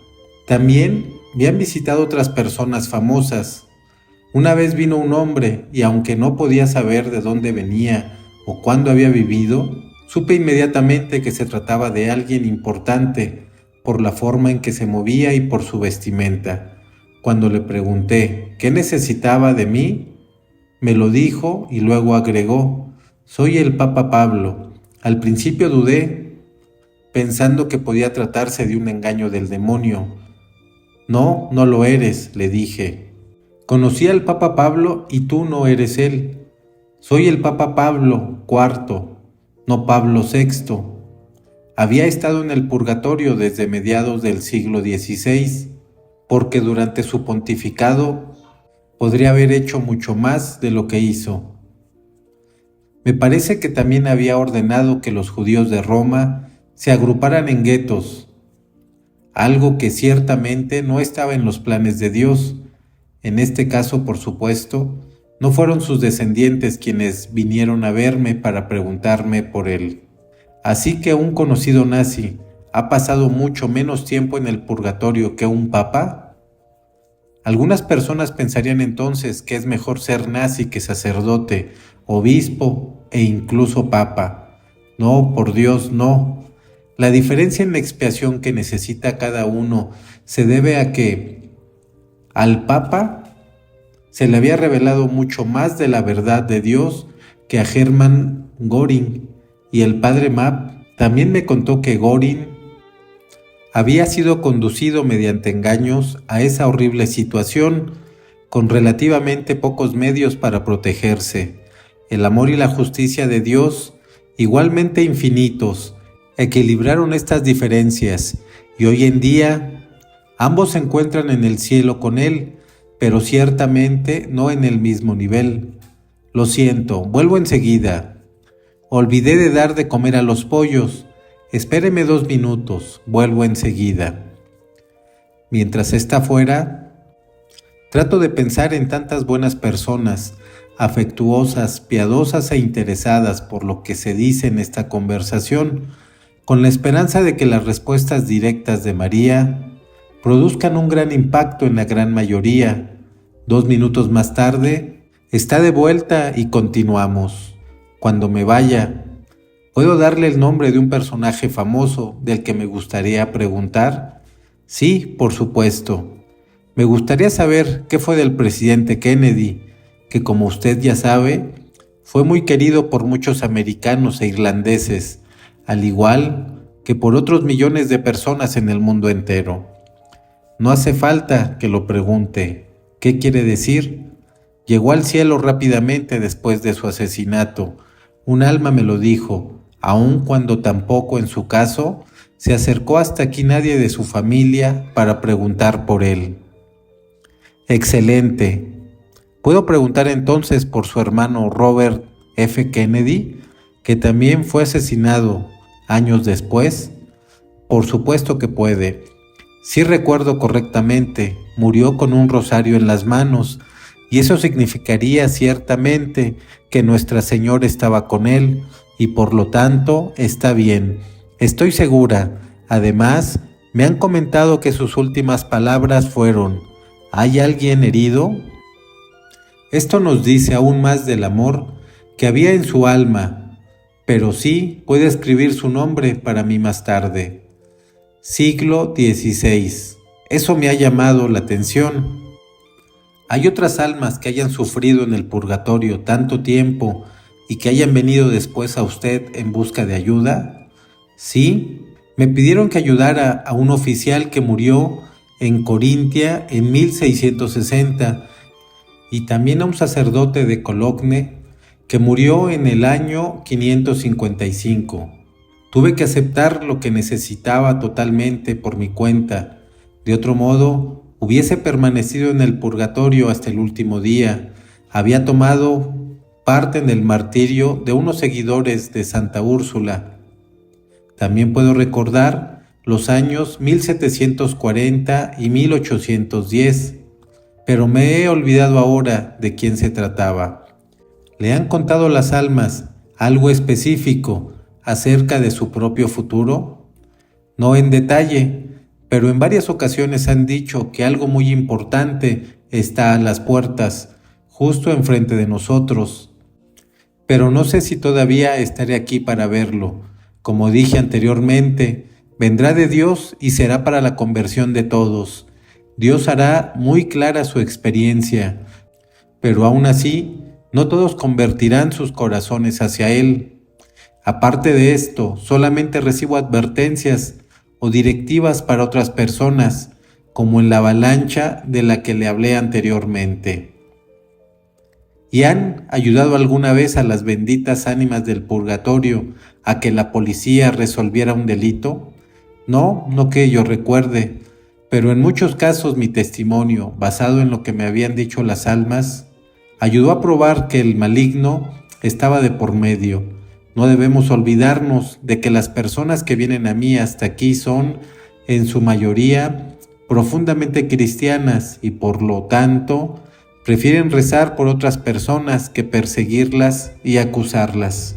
S1: También me han visitado otras personas famosas. Una vez vino un hombre y aunque no podía saber de dónde venía o cuándo había vivido, supe inmediatamente que se trataba de alguien importante por la forma en que se movía y por su vestimenta. Cuando le pregunté qué necesitaba de mí, me lo dijo y luego agregó: soy el Papa Pablo. Al principio dudé, pensando que podía tratarse de un engaño del demonio. No, no lo eres, le dije. Conocí al Papa Pablo y tú no eres él. Soy el Papa Pablo IV, no Pablo VI. Había estado en el purgatorio desde mediados del siglo XVI, porque durante su pontificado podría haber hecho mucho más de lo que hizo. Me parece que también había ordenado que los judíos de Roma se agruparan en guetos, algo que ciertamente no estaba en los planes de Dios. En este caso, por supuesto, no fueron sus descendientes quienes vinieron a verme para preguntarme por él. Así que un conocido nazi ha pasado mucho menos tiempo en el purgatorio que un papa. Algunas personas pensarían entonces que es mejor ser nazi que sacerdote, obispo e incluso papa. No, por Dios, no. La diferencia en la expiación que necesita cada uno se debe a que al papa se le había revelado mucho más de la verdad de Dios que a Hermann Göring, y el padre Mapp también me contó que Göring había sido conducido mediante engaños a esa horrible situación con relativamente pocos medios para protegerse. El amor y la justicia de Dios, igualmente infinitos, equilibraron estas diferencias y hoy en día ambos se encuentran en el cielo con Él, pero ciertamente no en el mismo nivel. Lo siento, vuelvo enseguida. Olvidé de dar de comer a los pollos. Espéreme 2 minutos, vuelvo enseguida. Mientras está fuera, trato de pensar en tantas buenas personas, afectuosas, piadosas e interesadas por lo que se dice en esta conversación, con la esperanza de que las respuestas directas de María produzcan un gran impacto en la gran mayoría. 2 minutos más tarde, está de vuelta y continuamos. Cuando me vaya, ¿puedo darle el nombre de un personaje famoso del que me gustaría preguntar? Sí, por supuesto. Me gustaría saber qué fue del presidente Kennedy, que como usted ya sabe, fue muy querido por muchos americanos e irlandeses, al igual que por otros millones de personas en el mundo entero. No hace falta que lo pregunte. ¿Qué quiere decir? Llegó al cielo rápidamente después de su asesinato. Un alma me lo dijo, aun cuando tampoco en su caso se acercó hasta aquí nadie de su familia para preguntar por él. Excelente. ¿Puedo preguntar entonces por su hermano Robert F. Kennedy, que también fue asesinado años después? Por supuesto que puede. Si recuerdo correctamente, murió con un rosario en las manos, y eso significaría ciertamente que Nuestra Señora estaba con él, y por lo tanto está bien. Estoy segura. Además, me han comentado que sus últimas palabras fueron: ¿hay alguien herido? Esto nos dice aún más del amor que había en su alma, pero sí puede escribir su nombre para mí más tarde. Siglo XVI. Eso me ha llamado la atención. ¿Hay otras almas que hayan sufrido en el purgatorio tanto tiempo y que hayan venido después a usted en busca de ayuda? Sí, me pidieron que ayudara a un oficial que murió en Corintia en 1660 y también a un sacerdote de Cologne que murió en el año 555. Tuve que aceptar lo que necesitaba totalmente por mi cuenta. De otro modo, hubiese permanecido en el purgatorio hasta el último día. Había tomado parte en el martirio de unos seguidores de Santa Úrsula. También puedo recordar los años 1740 y 1810. pero me he olvidado ahora de quién se trataba. ¿Le han contado las almas algo específico acerca de su propio futuro? No en detalle, pero en varias ocasiones han dicho que algo muy importante está a las puertas, justo enfrente de nosotros. Pero no sé si todavía estaré aquí para verlo. Como dije anteriormente, vendrá de Dios y será para la conversión de todos. Dios hará muy clara su experiencia, pero aún así, no todos convertirán sus corazones hacia Él. Aparte de esto, solamente recibo advertencias o directivas para otras personas, como en la avalancha de la que le hablé anteriormente. ¿Y han ayudado alguna vez a las benditas ánimas del purgatorio a que la policía resolviera un delito? No que yo recuerde, pero en muchos casos mi testimonio, basado en lo que me habían dicho las almas, ayudó a probar que el maligno estaba de por medio. No debemos olvidarnos de que las personas que vienen a mí hasta aquí son, en su mayoría, profundamente cristianas y por lo tanto, prefieren rezar por otras personas que perseguirlas y acusarlas.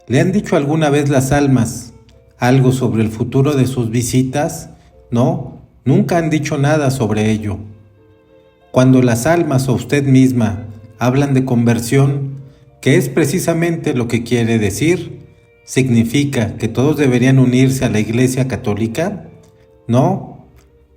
S1: ¿Le han dicho alguna vez las almas algo sobre el futuro de sus visitas? No, nunca han dicho nada sobre ello. Cuando las almas o usted misma hablan de conversión, ¿qué es precisamente lo que quiere decir? ¿Significa que todos deberían unirse a la Iglesia Católica? No,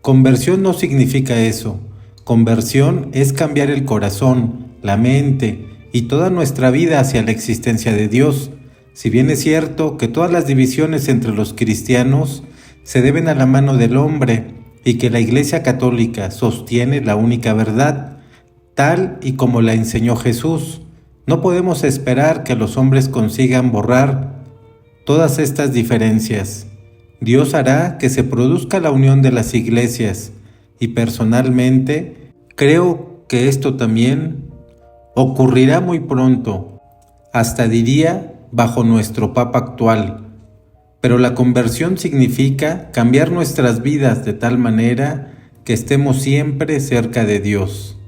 S1: conversión no significa eso. Conversión es cambiar el corazón, la mente y toda nuestra vida hacia la existencia de Dios. Si bien es cierto que todas las divisiones entre los cristianos se deben a la mano del hombre y que la Iglesia Católica sostiene la única verdad, tal y como la enseñó Jesús, no podemos esperar que los hombres consigan borrar todas estas diferencias. Dios hará que se produzca la unión de las iglesias y personalmente creo que esto también ocurrirá muy pronto, hasta diría bajo nuestro Papa actual. Pero la conversión significa cambiar nuestras vidas de tal manera que estemos siempre cerca de Dios.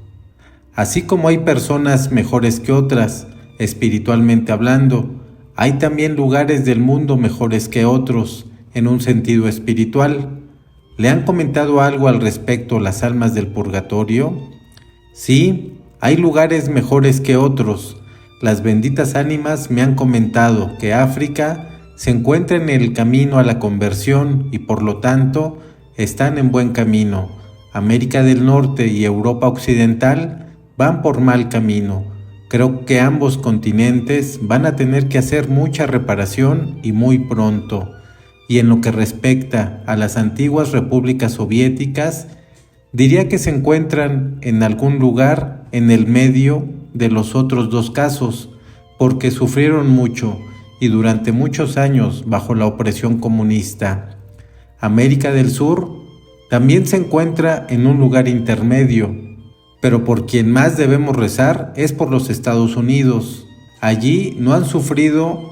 S1: Así como hay personas mejores que otras, espiritualmente hablando, hay también lugares del mundo mejores que otros, en un sentido espiritual. ¿Le han comentado algo al respecto las almas del purgatorio? Sí, hay lugares mejores que otros. Las benditas ánimas me han comentado que África se encuentra en el camino a la conversión y por lo tanto están en buen camino. América del Norte y Europa Occidental van por mal camino. Creo que ambos continentes van a tener que hacer mucha reparación y muy pronto. Y en lo que respecta a las antiguas repúblicas soviéticas, diría que se encuentran en algún lugar en el medio de los otros dos casos, porque sufrieron mucho y durante muchos años bajo la opresión comunista. América del Sur también se encuentra en un lugar intermedio, pero por quien más debemos rezar es por los Estados Unidos. Allí no han sufrido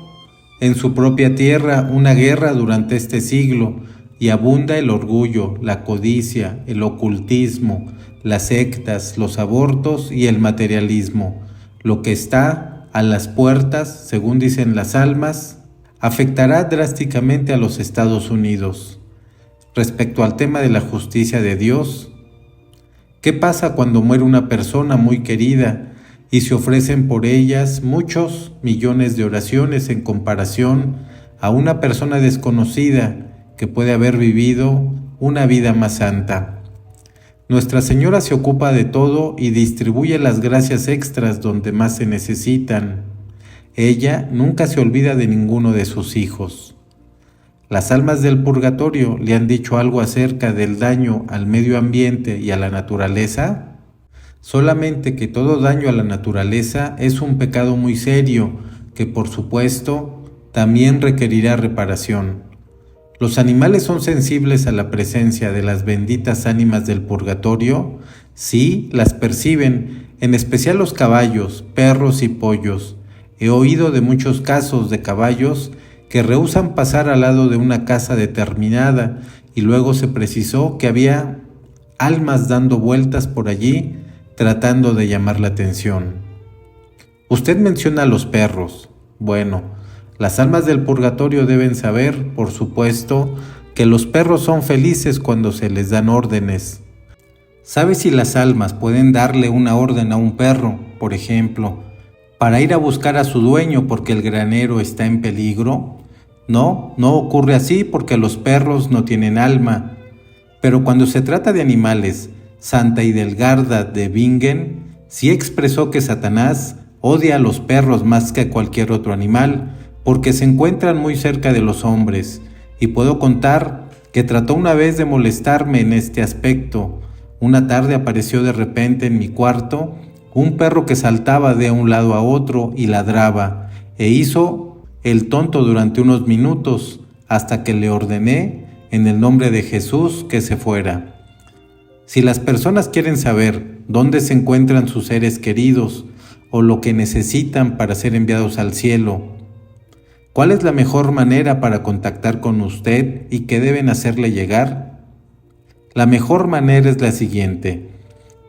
S1: en su propia tierra una guerra durante este siglo y abunda el orgullo, la codicia, el ocultismo, las sectas, los abortos y el materialismo. Lo que está a las puertas, según dicen las almas, afectará drásticamente a los Estados Unidos. Respecto al tema de la justicia de Dios, ¿qué pasa cuando muere una persona muy querida y se ofrecen por ellas muchos millones de oraciones en comparación a una persona desconocida que puede haber vivido una vida más santa? Nuestra Señora se ocupa de todo y distribuye las gracias extras donde más se necesitan. Ella nunca se olvida de ninguno de sus hijos. ¿Las almas del purgatorio le han dicho algo acerca del daño al medio ambiente y a la naturaleza? Solamente que todo daño a la naturaleza es un pecado muy serio que, por supuesto, también requerirá reparación. ¿Los animales son sensibles a la presencia de las benditas ánimas del purgatorio? Sí, las perciben, en especial los caballos, perros y pollos. He oído de muchos casos de caballos que rehúsan pasar al lado de una casa determinada y luego se precisó que había almas dando vueltas por allí, tratando de llamar la atención. Usted menciona a los perros. Bueno, las almas del purgatorio deben saber, por supuesto, que los perros son felices cuando se les dan órdenes. ¿Sabe si las almas pueden darle una orden a un perro, por ejemplo, para ir a buscar a su dueño porque el granero está en peligro? No ocurre así porque los perros no tienen alma. Pero cuando se trata de animales, Santa Hidelgarda de Bingen sí expresó que Satanás odia a los perros más que a cualquier otro animal, porque se encuentran muy cerca de los hombres, y puedo contar que trató una vez de molestarme en este aspecto. Una tarde apareció de repente en mi cuarto un perro que saltaba de un lado a otro y ladraba, e hizo el tonto durante unos minutos, hasta que le ordené, en el nombre de Jesús, que se fuera. Si las personas quieren saber dónde se encuentran sus seres queridos o lo que necesitan para ser enviados al cielo, ¿cuál es la mejor manera para contactar con usted y qué deben hacerle llegar? La mejor manera es la siguiente: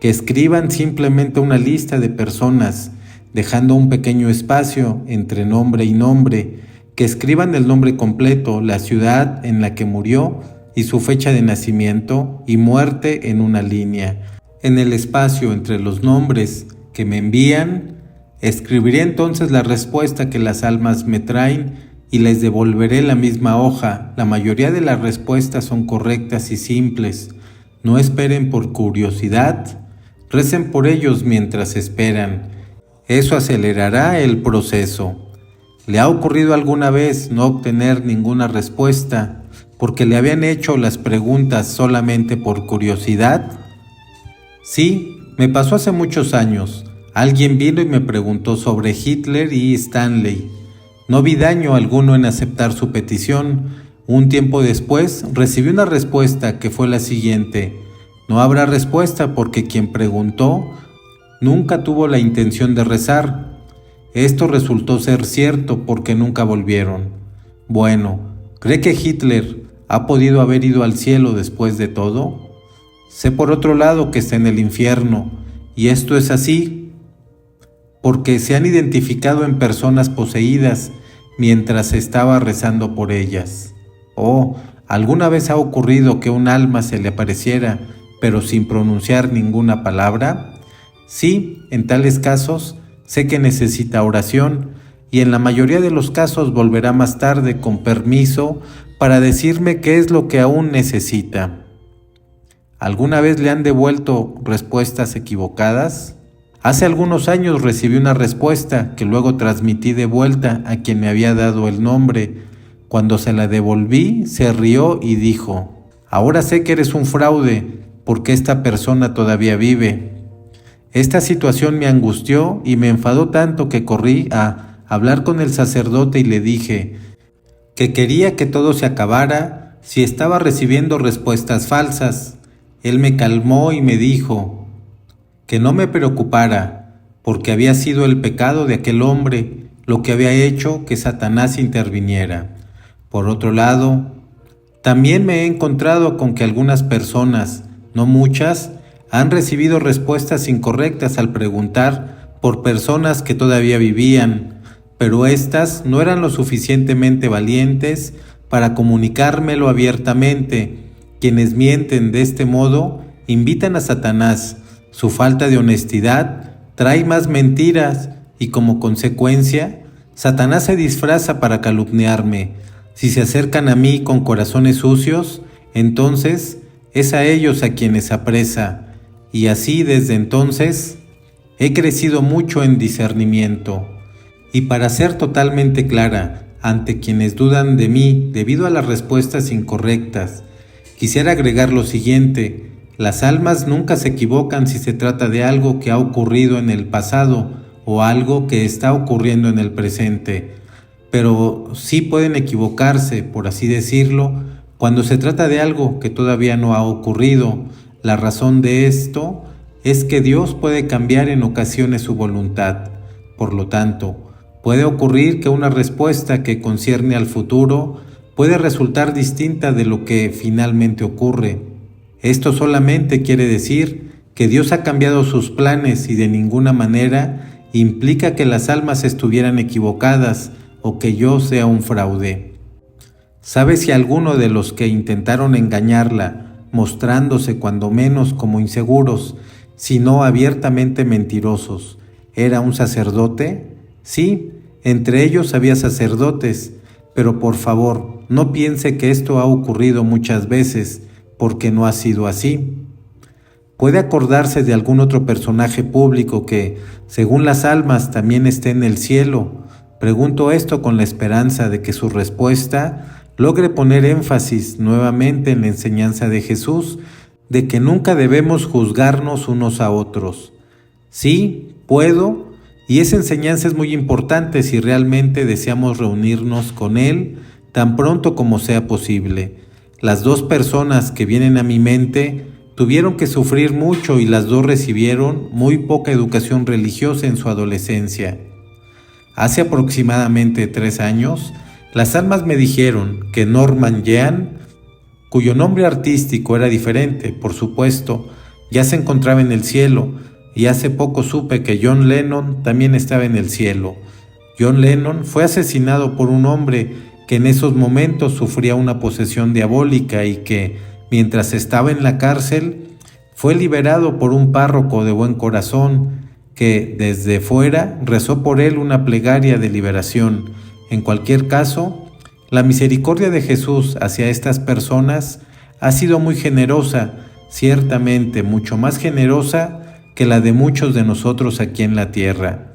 S1: que escriban simplemente una lista de personas, dejando un pequeño espacio entre nombre y nombre, que escriban el nombre completo, la ciudad en la que murió y su fecha de nacimiento y muerte en una línea. En el espacio entre los nombres que me envían, escribiré entonces la respuesta que las almas me traen y les devolveré la misma hoja. La mayoría de las respuestas son correctas y simples. No esperen por curiosidad, recen por ellos mientras esperan. Eso acelerará el proceso. ¿Le ha ocurrido alguna vez no obtener ninguna respuesta porque le habían hecho las preguntas solamente por curiosidad? Sí, me pasó hace muchos años. Alguien vino y me preguntó sobre Hitler y Stanley. No vi daño alguno en aceptar su petición. Un tiempo después recibí una respuesta que fue la siguiente: no habrá respuesta porque quien preguntó nunca tuvo la intención de rezar. Esto resultó ser cierto porque nunca volvieron. Bueno, ¿cree que Hitler ha podido haber ido al cielo después de todo? Sé por otro lado que está en el infierno, y esto es así porque se han identificado en personas poseídas mientras estaba rezando por ellas. Oh, ¿alguna vez ha ocurrido que un alma se le apareciera, pero sin pronunciar ninguna palabra? Sí, en tales casos, sé que necesita oración, y en la mayoría de los casos volverá más tarde con permiso para decirme qué es lo que aún necesita. ¿Alguna vez le han devuelto respuestas equivocadas? Hace algunos años recibí una respuesta que luego transmití de vuelta a quien me había dado el nombre. Cuando se la devolví, se rió y dijo: ahora sé que eres un fraude, porque esta persona todavía vive. Esta situación me angustió y me enfadó tanto que corrí a hablar con el sacerdote y le dije que quería que todo se acabara si estaba recibiendo respuestas falsas. Él me calmó y me dijo que no me preocupara, porque había sido el pecado de aquel hombre lo que había hecho que Satanás interviniera. Por otro lado, también me he encontrado con que algunas personas, no muchas, han recibido respuestas incorrectas al preguntar por personas que todavía vivían, pero éstas no eran lo suficientemente valientes para comunicármelo abiertamente. Quienes mienten de este modo invitan a Satanás. Su falta de honestidad trae más mentiras y como consecuencia, Satanás se disfraza para calumniarme. Si se acercan a mí con corazones sucios, entonces es a ellos a quienes apresa. Y así desde entonces he crecido mucho en discernimiento. Y para ser totalmente clara ante quienes dudan de mí debido a las respuestas incorrectas, quisiera agregar lo siguiente: las almas nunca se equivocan si se trata de algo que ha ocurrido en el pasado o algo que está ocurriendo en el presente, pero sí pueden equivocarse, por así decirlo, cuando se trata de algo que todavía no ha ocurrido. La razón de esto es que Dios puede cambiar en ocasiones su voluntad. Por lo tanto, puede ocurrir que una respuesta que concierne al futuro puede resultar distinta de lo que finalmente ocurre. Esto solamente quiere decir que Dios ha cambiado sus planes y de ninguna manera implica que las almas estuvieran equivocadas o que yo sea un fraude. ¿Sabe si alguno de los que intentaron engañarla, mostrándose cuando menos como inseguros, sino abiertamente mentirosos, era un sacerdote? Sí, entre ellos había sacerdotes, pero por favor, no piense que esto ha ocurrido muchas veces, porque no ha sido así. ¿Puede acordarse de algún otro personaje público que, según las almas, también esté en el cielo? Pregunto esto con la esperanza de que su respuesta logre poner énfasis nuevamente en la enseñanza de Jesús, de que nunca debemos juzgarnos unos a otros. Sí, puedo, y esa enseñanza es muy importante si realmente deseamos reunirnos con Él tan pronto como sea posible. Las dos personas que vienen a mi mente tuvieron que sufrir mucho y las dos recibieron muy poca educación religiosa en su adolescencia. Hace aproximadamente 3 años, las almas me dijeron que Norman Jean, cuyo nombre artístico era diferente, por supuesto, ya se encontraba en el cielo, y hace poco supe que John Lennon también estaba en el cielo. John Lennon fue asesinado por un hombre que en esos momentos sufría una posesión diabólica y que, mientras estaba en la cárcel, fue liberado por un párroco de buen corazón que, desde fuera, rezó por él una plegaria de liberación. En cualquier caso, la misericordia de Jesús hacia estas personas ha sido muy generosa, ciertamente mucho más generosa que la de muchos de nosotros aquí en la tierra.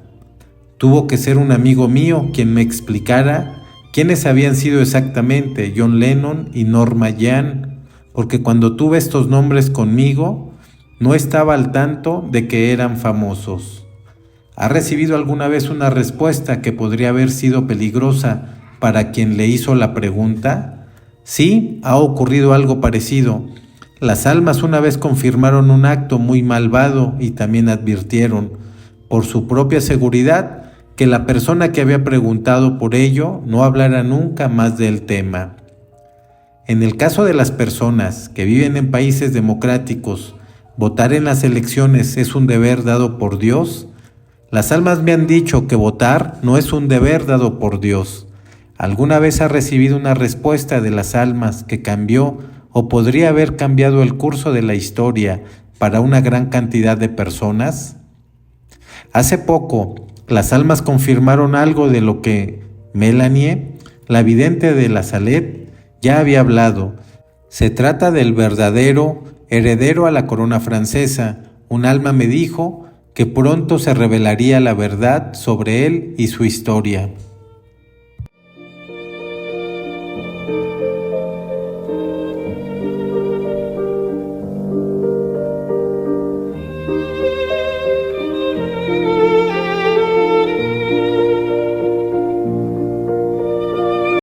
S1: Tuvo que ser un amigo mío quien me explicara quiénes habían sido exactamente John Lennon y Norma Jean, porque cuando tuve estos nombres conmigo, no estaba al tanto de que eran famosos. ¿Ha recibido alguna vez una respuesta que podría haber sido peligrosa para quien le hizo la pregunta? Sí, ha ocurrido algo parecido. Las almas una vez confirmaron un acto muy malvado y también advirtieron, por su propia seguridad, que la persona que había preguntado por ello no hablara nunca más del tema. En el caso de las personas que viven en países democráticos, ¿votar en las elecciones es un deber dado por Dios? Las almas me han dicho que votar no es un deber dado por Dios. ¿Alguna vez ha recibido una respuesta de las almas que cambió o podría haber cambiado el curso de la historia para una gran cantidad de personas? Hace poco, las almas confirmaron algo de lo que Melanie, la vidente de La Salette, ya había hablado. Se trata del verdadero heredero a la corona francesa. Un alma me dijo que pronto se revelaría la verdad sobre él y su historia.